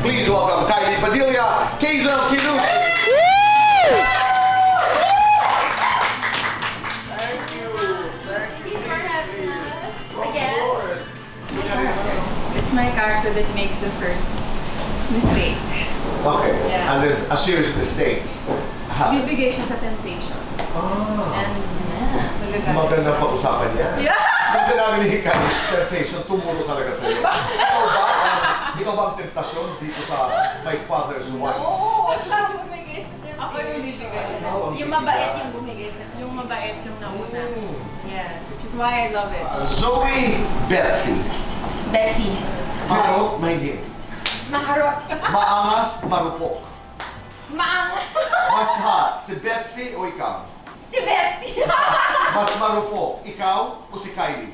Please welcome Kylie Padilla, Kazel Kinusi. Thank you for having us again. It's my character that makes the first mistake. Okay, yeah. And then a serious mistakes. Bibigay siya sa temptation. And maganda pa usapan niya. Yeah. Nung sinabi ni Kylie, temptation, tumuro talaga sa'yo. Ikaw ba ang temptasyon dito sa My Father's Wife? Oo, siya ang bumigay sa temptation. Ako yung bibigay. Yung mabait yung bumigay sa temptation. Yung mabait yung nauna. Yes, which is why I love it. Zoe Betsy. Betsy. Pero may name. Maharot. Maangas, marupok. Maangas. Mas hot, si Betsy o ikaw? Si Betsy. Mas marupok, ikaw o si Kylie?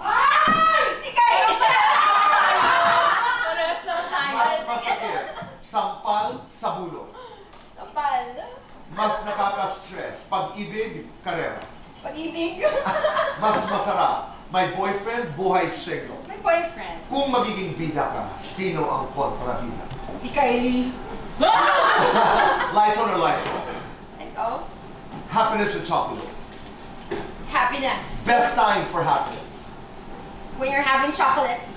Ay! Si Kylie. Mas masakit, sampal sa bulo. Sampal. Mas nakaka-stress, pag-ibig, karera. Pag-ibig. Mas masarap, may boyfriend, buhay single. May boyfriend. Kung magiging bida ka, sino ang kontrabida? Si Kylie. Lights on or lights off? Let's go. Happiness or chocolates? Happiness. Best time for happiness? When you're having chocolates.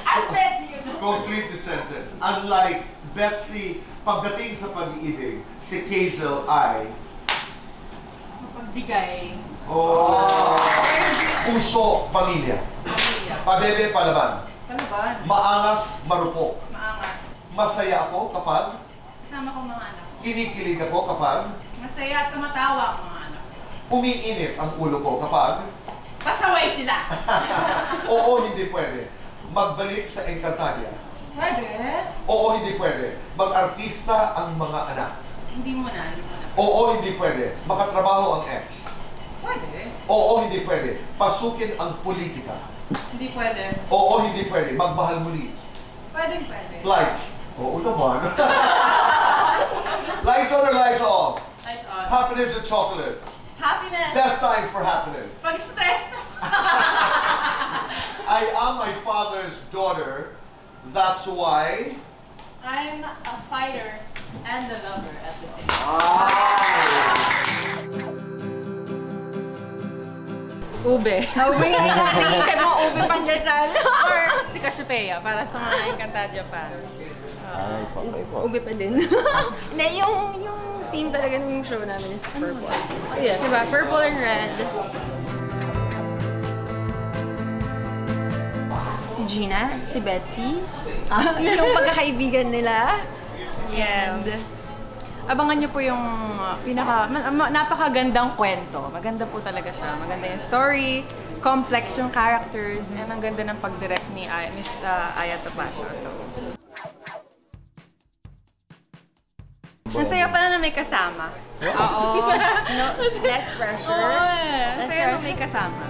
As Betsy, you know. Complete the sentence. Unlike Betsy, pagdating sa pag-ibig, si Kazel ay... Mapagbigay. Oh! Puso, pamilya. Pabebe, palaban. Palaban. Maangas, marupok. Maangas. Masaya ako kapag... Kasama ko mga anak ko. Kinikilig ako kapag... Masaya at tumatawa ang mga anak ko. Umiinit ang ulo ko kapag... Pasaway sila. Oo, hindi pwede. Magbalik sa Encantadia. Pwede. Oo, hindi pwede. Mag-artista ang mga anak. Hindi mo na. Oo, hindi pwede. Makatrabaho ang ex. Pwede. Oo, hindi pwede. Pasukin ang politika. Hindi pwede. Oo, hindi pwede. Magmahal muli. Pwede. Lights. Oo naman. Lights on or lights off? Lights on. Happiness or chocolates? Happiness. Best time for happiness. Pag-stress. I am my father's daughter. That's why... I'm a fighter and a lover at the same time. Ube. Ube nga natin. Isip mo, ube pandesal. Or si Cassiopeia, para sa mga Encantadia fans. Ube pa din. Hindi, yung theme talaga ng show namin is purple. Yes. Diba? Purple and red. Si Gina, si Betsy. Yung pagkakaibigan nila. And abangan niyo po yung napakagandang kwento. Maganda po talaga siya. Maganda yung story, complex yung characters, and ang ganda ng pag-direct ni Miss Aya Topacio. So, ang saya pala na may kasama. oo. No, less pressure. Oo, ang saya na may kasama.